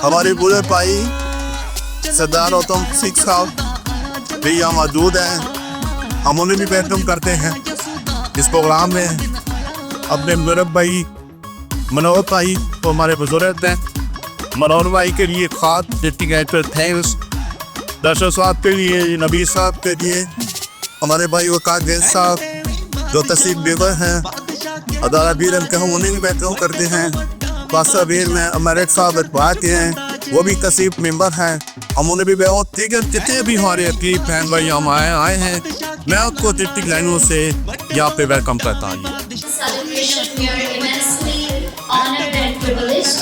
ہمارے بزرگ بھائی سردار اتم سنگھ صاحب بھی یہاں موجود ہیں. ہم انہیں بھی ویلکم کرتے ہیں اس پروگرام میں. اپنے بزرگ بھائی منوہر بھائی تو ہمارے بزرگ ہیں. منوہر بھائی کے لیے خاص ڈیڈیکیٹڈ تھینکس. درشن صاحب کے لیے, نبی صاحب کے لیے, ہمارے بھائی وقار جین صاحب جو تشریف بیور ہیں, ادارہ بیر کے ہم انہیں بھی ویلکم کرتے ہیں. بادشاہ بیر میں امریک صاحب اقبال کے ہیں, وہ بھی تشریف ممبر ہیں. ہم انہیں بھی بہت جتنے بھی ہمارے عقیب بہن بھائی ہم آئے ہیں, میں آپ کو ڈسٹرکٹ لائنوں سے یہاں پہ ویلکم کرتا ہوں. Celebration, we are immensely honored and privileged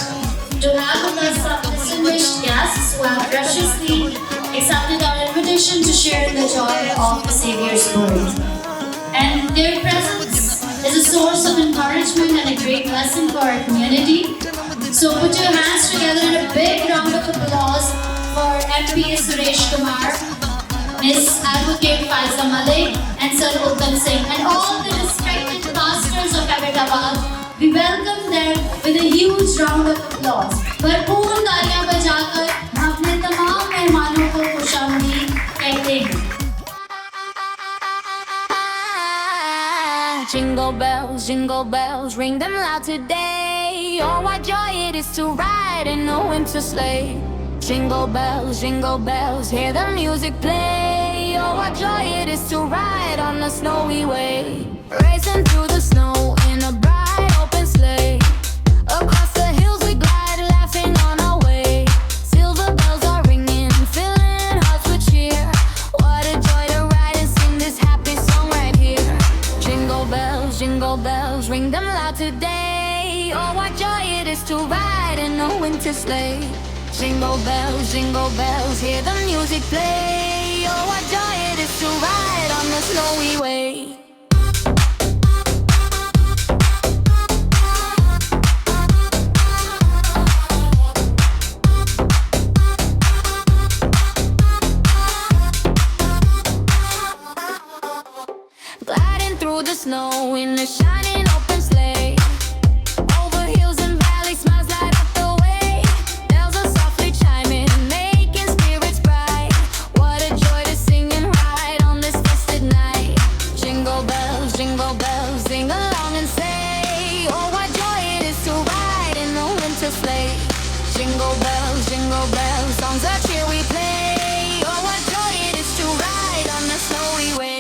to have with us some distinguished guests who have graciously accepted our invitation to share in the joy of the Savior's birth. And their presence is a source of encouragement and a great blessing for our community. So put your hands together in a big round of applause for MPA Suresh Kumar, Miss Advocate Faiza Malik, and Sir Uttam Singh, and all the respected pastors of Ahmedabad. We welcome them with a huge round of applause. بھرپور تالیاں بجا کر ہم اپنے تمام مہمانوں کو خوش آمدید کہتے ہیں. Jingle bells, ring them loud today. Oh, what joy it is to ride in a winter sleigh. Jingle bells, hear the music play. Oh, what joy it is to ride on a snowy way. Racing through the snow in a bright open sleigh. Across the hills we glide, laughing on our way. Silver bells are ringing, filling hearts with cheer. What a joy to ride and sing this happy song right here. Jingle bells, ring them loud today. Oh, what joy it is to ride in a winter sleigh. Jingle bells, hear the music play. Oh, what joy it is to ride on the snowy way. Gliding through the snow in a shining open sleigh. Over hills and valleys, smiles light up the way. Bells are softly chiming, making spirits bright. What a joy to sing and ride on this festive night. Jingle bells, sing along and say, oh, what joy it is to ride in the winter sleigh. Jingle bells, songs of cheer we play. Oh, what joy it is to ride on the snowy way.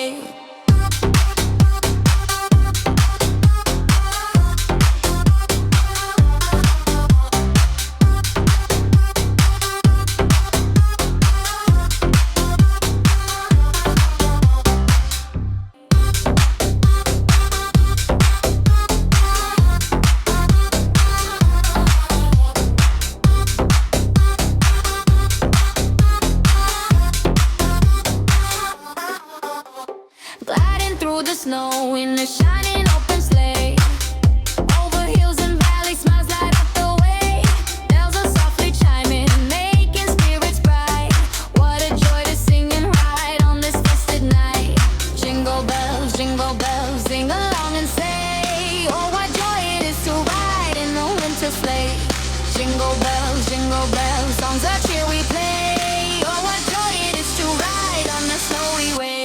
Gliding through the snow in a shining open sleigh. Over hills and valleys, smiles light up the way. Bells are softly chiming, making spirits bright. What a joy to sing and ride on this festive night. Jingle bells, sing along and say, oh, what joy it is to ride in the winter sleigh. Jingle bells, songs of cheer we play. Oh, what joy it is to ride on the snowy way.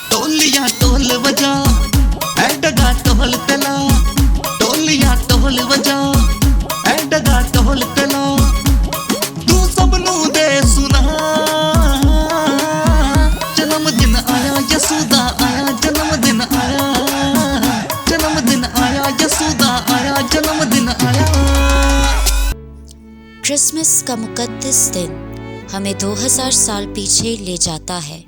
ٹولیاں ٹول وجا اے ڈگا tool تلا. ٹولیاں ٹول وجا اے ڈگا tool تلا. تو سب نو دے سنا, جنم دن آیا یسودا آیا, جنم دن آیا, جنم دن آیا یسودا آیا, جنم دن آیا. کرسمس کا مقدس دن ہمیں 2000 سال پیچھے لے جاتا ہے,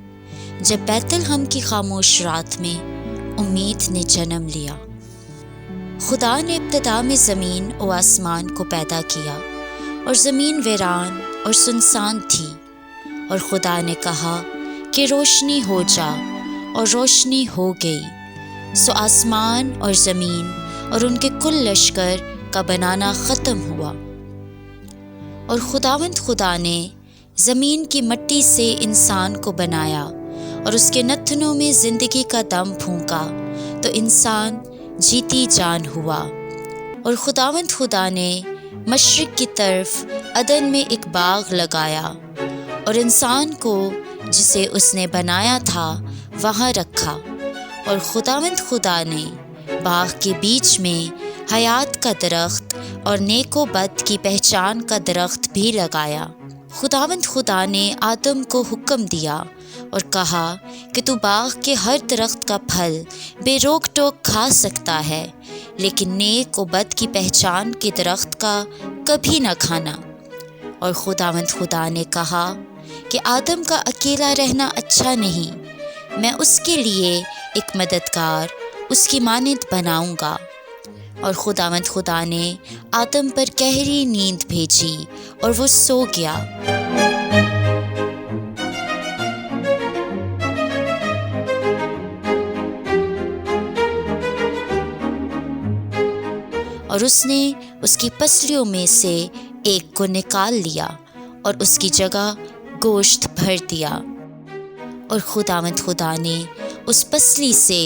جب بیت الحم کی خاموش رات میں امید نے جنم لیا. خدا نے ابتدا میں زمین و آسمان کو پیدا کیا, اور زمین ویران اور سنسان تھی. اور خدا نے کہا کہ روشنی ہو جا, اور روشنی ہو گئی. سو آسمان اور زمین اور ان کے کل لشکر کا بنانا ختم ہوا. اور خداوند خدا نے زمین کی مٹی سے انسان کو بنایا اور اس کے نتنوں میں زندگی کا دم پھونکا تو انسان جیتی جان ہوا۔ اور خداوند خدا نے مشرق کی طرف عدن میں ایک باغ لگایا اور انسان کو جسے اس نے بنایا تھا وہاں رکھا، اور خداوند خدا نے باغ کے بیچ میں حیات کا درخت اور نیک و بد کی پہچان کا درخت بھی لگایا۔ خداوند خدا نے آدم کو حکم دیا اور کہا کہ تو باغ کے ہر درخت کا پھل بے روک ٹوک کھا سکتا ہے، لیکن نیک و بد کی پہچان کے درخت کا کبھی نہ کھانا۔ اور خداوند خدا نے کہا کہ آدم کا اکیلا رہنا اچھا نہیں، میں اس کے لیے ایک مددگار اس کی مانند بناؤں گا۔ اور خداوند خدا نے آدم پر گہری نیند بھیجی اور وہ سو گیا۔ اور اس نے اس کی پسلیوں میں سے ایک کو نکال لیا اور اس کی جگہ گوشت بھر دیا۔ اور خداوند خدا نے اس پسلی سے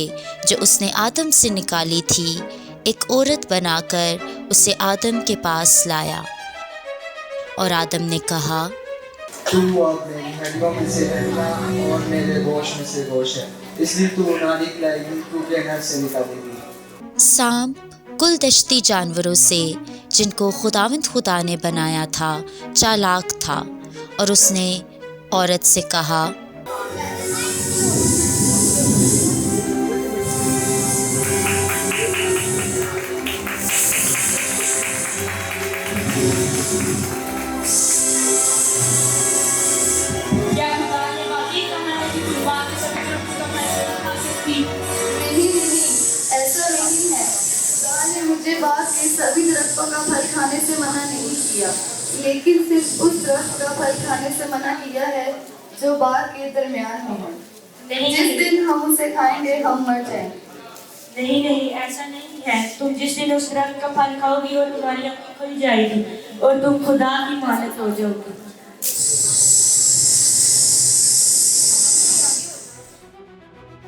جو اس نے آدم سے نکالی تھی ایک عورت بنا کر اسے آدم کے پاس لایا۔ اور آدم نے کہا، تو اب میری ہڈیوں میں سے ہڈیاں اور میرے گوشت میں سے گوشت ہے، اس لیے تو نہ نکلائے گی، تو کے گھر سے نکالے گی۔ سانپ کل دشتی جانوروں سے جن کو خداوند خدا نے بنایا تھا چالاک تھا، اور اس نے عورت سے کہا، مجھے باغ کے سبھی درختوں کا پھل کھانے سے منع نہیں کیا، لیکن صرف اس درخت کا پھل کھانے سے منع کیا ہے جو باغ کے درمیان ہے، جس دن ہم اسے کھائیں گے ہم مر جائیں گے۔ نہیں، ایسا نہیں ہے، تم جس دن اس درخت کا پھل کھاؤ گی اور تمہاری آنکھ کھل جائے گی اور تم خدا کی مانند ہو جاؤ گی۔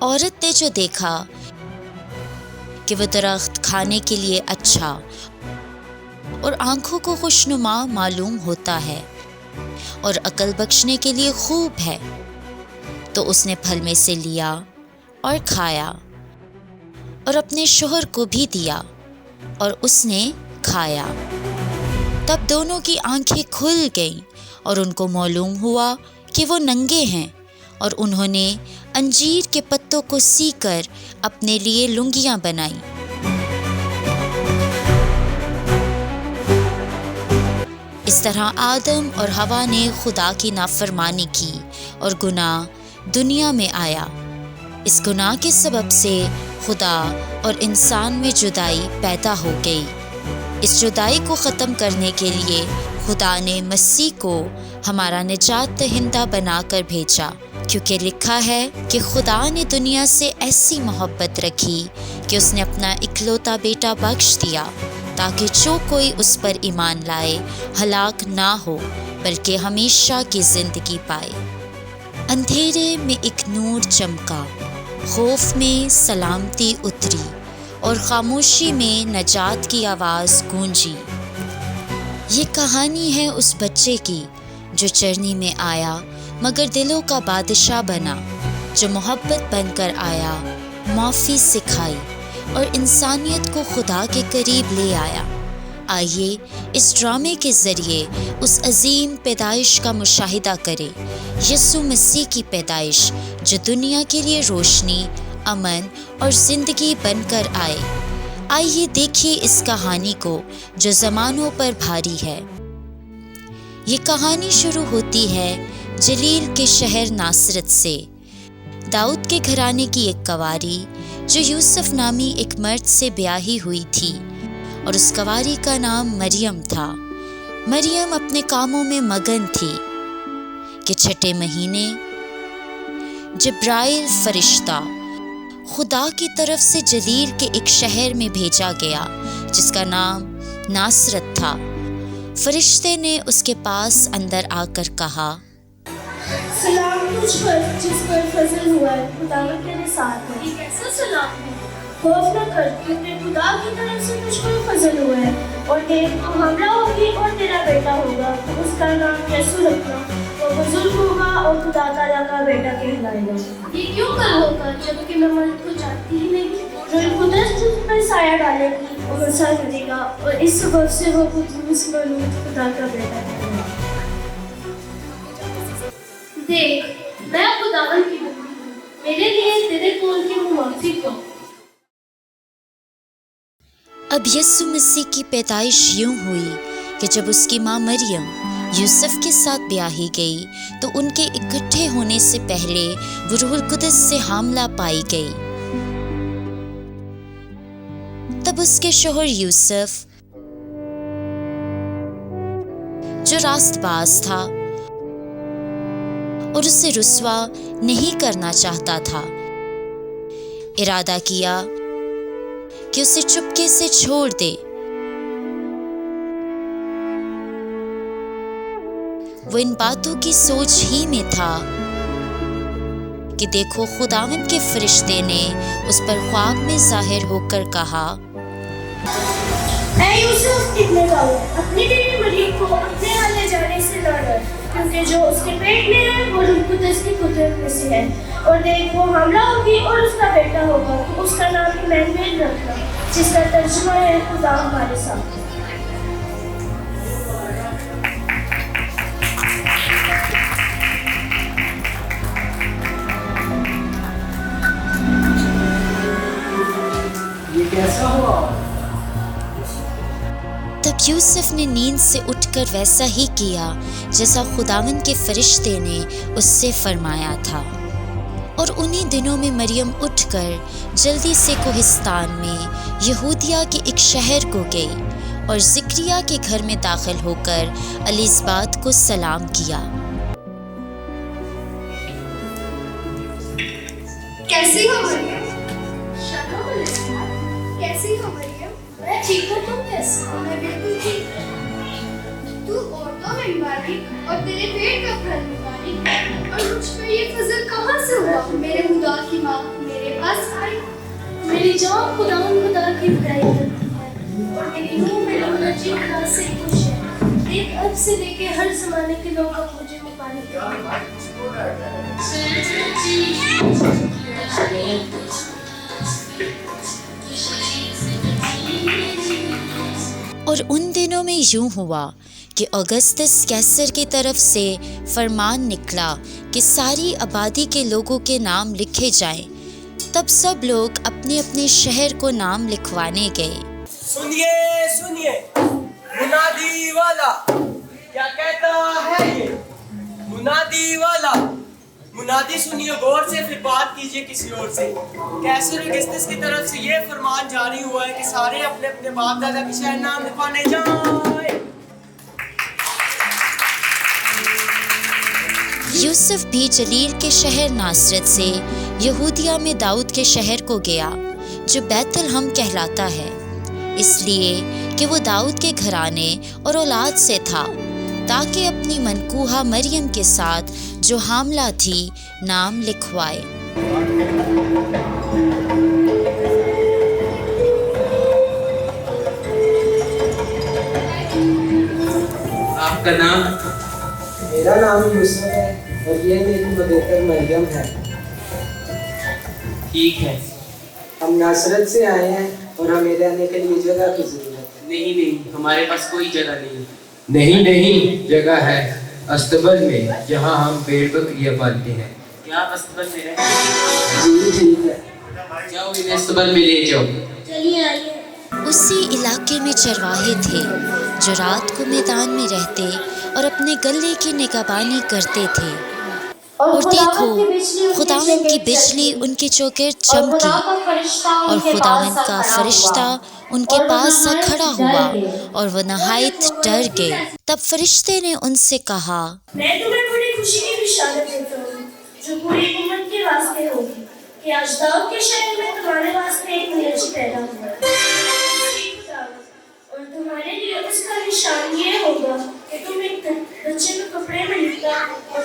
عورت نے جو دیکھا کہ وہ درخت کھانے کے لیے اچھا اور آنکھوں کو خوشنما معلوم ہوتا ہے اور عقل بخشنے کے لیے خوب ہے، تو اس نے پھل میں سے لیا اور کھایا اور اپنے شوہر کو بھی دیا اور اس نے کھایا۔ تب دونوں کی آنکھیں کھل گئیں اور ان کو معلوم ہوا کہ وہ ننگے ہیں، اور انہوں نے انجیر کے پتوں کو سی کر اپنے لیے لنگیاں بنائیں۔ اس طرح آدم اور حوا نے خدا کی نافرمانی کی اور گناہ دنیا میں آیا۔ اس گناہ کے سبب سے خدا اور انسان میں جدائی پیدا ہو گئی۔ اس جدائی کو ختم کرنے کے لیے خدا نے مسیح کو ہمارا نجات دہندہ بنا کر بھیجا، کیونکہ لکھا ہے کہ خدا نے دنیا سے ایسی محبت رکھی کہ اس نے اپنا اکلوتا بیٹا بخش دیا، تاکہ جو کوئی اس پر ایمان لائے ہلاک نہ ہو بلکہ ہمیشہ کی زندگی پائے۔ اندھیرے میں ایک نور چمکا، خوف میں سلامتی اتری اور خاموشی میں نجات کی آواز گونجی۔ یہ کہانی ہے اس بچے کی جو چرنی میں آیا مگر دلوں کا بادشاہ بنا، جو محبت بن کر آیا، معافی سکھائی اور انسانیت کو خدا کے قریب لے آیا۔ آئیے اس ڈرامے کے ذریعے اس عظیم پیدائش کا مشاہدہ کریں، یسوع مسیح کی پیدائش جو دنیا کے لیے روشنی، امن اور زندگی بن کر آئے۔ آئیے دیکھیے اس کہانی کو جو زمانوں پر بھاری ہے۔ یہ کہانی شروع ہوتی ہے جلیل کے شہر ناصرت سے۔ داؤد کے گھرانے کی ایک کنواری جو یوسف نامی ایک مرد سے بیاہی ہوئی تھی، اور اس کنواری کا نام مریم تھا۔ مریم اپنے کاموں میں مگن تھی کہ چھٹے مہینے جبرائیل فرشتہ خدا کی طرف سے جلیل کے ایک شہر میں بھیجا گیا جس کا نام ناصرت تھا، فرشتے نے اس کے پاس اندر آ کر کہا، سلام تجھ پر جس پر فضل ہوا ہے، خداوند تیرے ساتھ ہے۔ یہ کیسا سلام ہے؟ خوف نہ کر کیونکہ خدا کی طرف سے تجھ پر فضل ہوا ہے، اور دیکھ تو حاملہ ہوگی اور تیرا بیٹا ہوگا، تو اس کا نام یسوع رکھنا۔ وہ بزرگ ہوگا اور خدا تعالیٰ کا بیٹا کہلائے گا۔ یہ کیوں کر ہوگا جبکہ میں مرد کو جانتی ہی نہیں؟ روح القدس تجھ پر سایہ ڈالے گی اور مسا کرے گا، اور اس سبب سے وہ قدوس مولود خدا کا بیٹا کہلائے گا۔ دیکھ میں خداوند کی بندی ہوں، میرے لیے تیرے قول کی موافق ہو۔ اب یسوع مسیح کی پیدائش یوں ہوئی کہ جب اس کی ماں مریم یوسف کے ساتھ بیاہی گئی تو ان کے اکٹھے ہونے سے پہلے وہ روح القدس سے حاملہ پائی گئی۔ تب اس کے شوہر یوسف جو راست باز تھا اور اسے رسوا نہیں کرنا چاہتا تھا، ارادہ کیا کہ اسے چپکے سے چھوڑ دے۔ وہ ان باتوں کی سوچ ہی میں تھا کہ دیکھو خداوند کے فرشتے نے اس پر خواب میں ظاہر ہو کر کہا، اے یوسف ابن داؤد، اپنی بیوی مریم کو اپنے ہاں لے جانے سے نہ ڈر، کیونکہ جو اس کے پیٹ میں ہے وہ روح القدس کی قدرت میں سے ہے، اور دیکھ وہ حاملہ ہوگی اور اس کا بیٹا ہوگا، تو اس کا نام ایمانویل رکھنا، جس کا ترجمہ ہے خدا ہمارے ساتھ۔ یہ کیسا ہوا؟ تب یوسف نے نیند سے اٹھ کر ویسا ہی کیا جیسا خداوند کے فرشتے نے اس سے فرمایا تھا، اور انہی دنوں میں مریم اٹھ کر جلدی سے کوہستان میں یہودیہ کے ایک شہر کو گئی اور زکریا کے گھر میں داخل ہو کر الیزابت کو سلام کیا۔ کیسی ہو مریم؟ شلوم الیزابت، کیسی ہو مریم؟ میں ٹھیک ہوں، تم کیسے ہو؟ میں بالکل ٹھیک ہوں۔ تو عورتوں میں مبارک اور تیرے پیٹ کا پھل مبارک ہے، اور مجھ پر یہ فضل کہاں سے ہوا؟ میرے خدا کی ماں میرے پاس آئی۔ میری جان خداوند خدا کی بڑائی کرتی ہے، اور میری روح میرے منجی خدا سے خوش ہے۔ دیکھ اب سے لے کے ہر زمانے کے لوگ اب مجھے مبارک اور ان دنوں میں یوں ہوا کہ اگستس کیسر کی طرف سے فرمان نکلا کہ ساری آبادی کے لوگوں کے نام لکھے جائیں۔ تب سب لوگ اپنے اپنے شہر کو نام لکھوانے گئے۔ سنیے سنیے، منادی والا کیا کہتا ہے؟ یہ منادی والا، منادی سنیے غور سے، پھر بات کیجیے کسی اور سے۔ کیسر اگستس کی طرف سے یہ فرمان جاری ہوا ہے کہ سارے اپنے اپنے باپ دادا کے شہر نام لکھوانے جائیں۔ یوسف بھی جلیل کے شہر ناصرت سے یہودیہ میں داؤد کے شہر کو گیا جو بیت الحم کہلاتا ہے، اس لیے کہ وہ داؤد کے گھرانے اور اولاد سے تھا، تاکہ اپنی منکوہہ مریم کے ساتھ جو حاملہ تھی نام لکھوائے۔ آپ کا نام؟ میرا نام یوسف ہے اور یہ میری مدر مریم ہے۔ ٹھیک ہے، ہم ناصرت سے آئے ہیں اور ہمیں رہنے کے لیے جگہ کی ضرورت ہے۔ نہیں، ہمارے پاس کوئی جگہ نہیں۔ نہیں، جگہ ہے استبل میں، جہاں ہم بھیڑ بکریاں پالتے ہیں۔ کیا آپ استبل میں رہتے؟ جی ٹھیک ہے، جاؤ انہیں استبل میں لے جاؤ۔ چلیے آئیے۔ اسی علاقے میں چرواہے تھے جو رات کو میدان میں رہتے اور اپنے گلے کی نگہبانی کرتے تھے، اور دیکھو خداوند کی بجلی ان کے چوگرد چمکی، اور خداوند کا فرشتہ ان کے پاس سا کھڑا ہوا اور وہ نہایت ڈر گئے۔ تب فرشتے نے ان سے کہا، میں تمہیں بڑی خوشی کی بشارت دیتا ہوں جو پوری امت کے واسطے ہوگی، کہ آج داؤد کے شہر میں تمہارے واسطے ایک میرچ پیدا ہوا ہے، اور تمہارے لیے اس کا نشان یہ ہوگا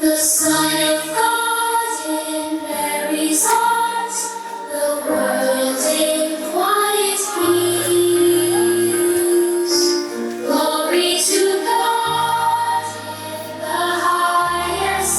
The Son of God in Mary's heart, the world in quiet peace. Glory to God in the highest.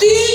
3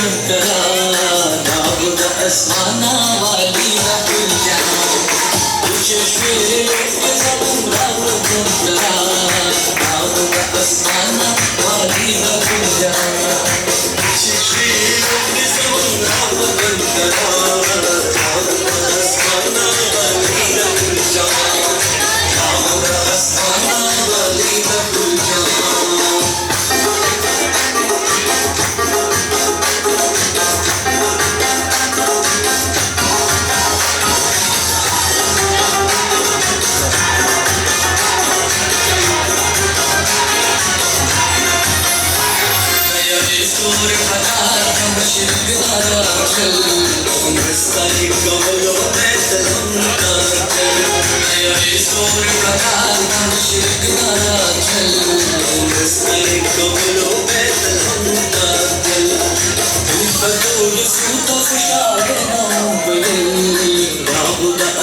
شکرا نابود اسمانہ والی کل جہاں چشمے زبان رب شکرا نابود اسمانہ والی کل جہاں چشمے زبان رب شکرا نابود اسمانہ والی کل جہاں نابود اسمانہ والی کل جہاں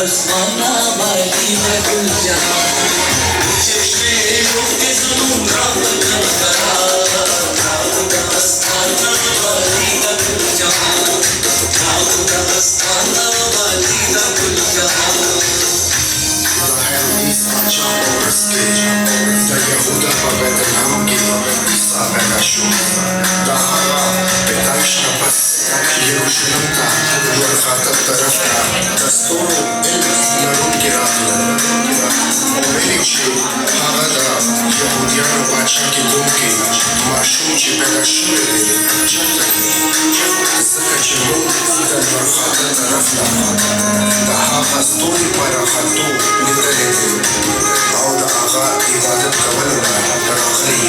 اسمانہ والی کل جہاں چشمے کے ظلم رب کرا نابود اسمانہ والی کل جہاں نابود اسمانہ والی کل جہاں یهودا و بتلهم کی عیسی پیدا شد در خلا بهداشت نفس یروشلم تا والخاطب طرف تا دستور لرون گرافل اولی چی هغه دا یهودیانو باچا کی کوم کی ماشوم چې پیدا شوی دی چرته ځکه چې موږ د والخاطب طرف تا د هغه ستوري پر خاطو لیدلی دی او د هغه عبادت کول راغلی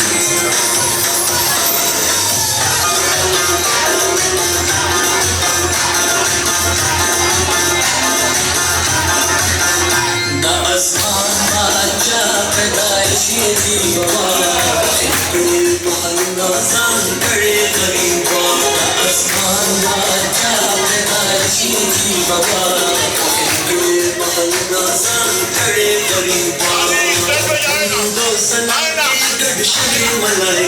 دا اسمان باچا پیدائشی دی بابا محلہ سان کڑے غریبا دا اسمان باچا پیدائشی دی بابا محلہ سان کڑے غریبا دو سلام گڑ شری ملائی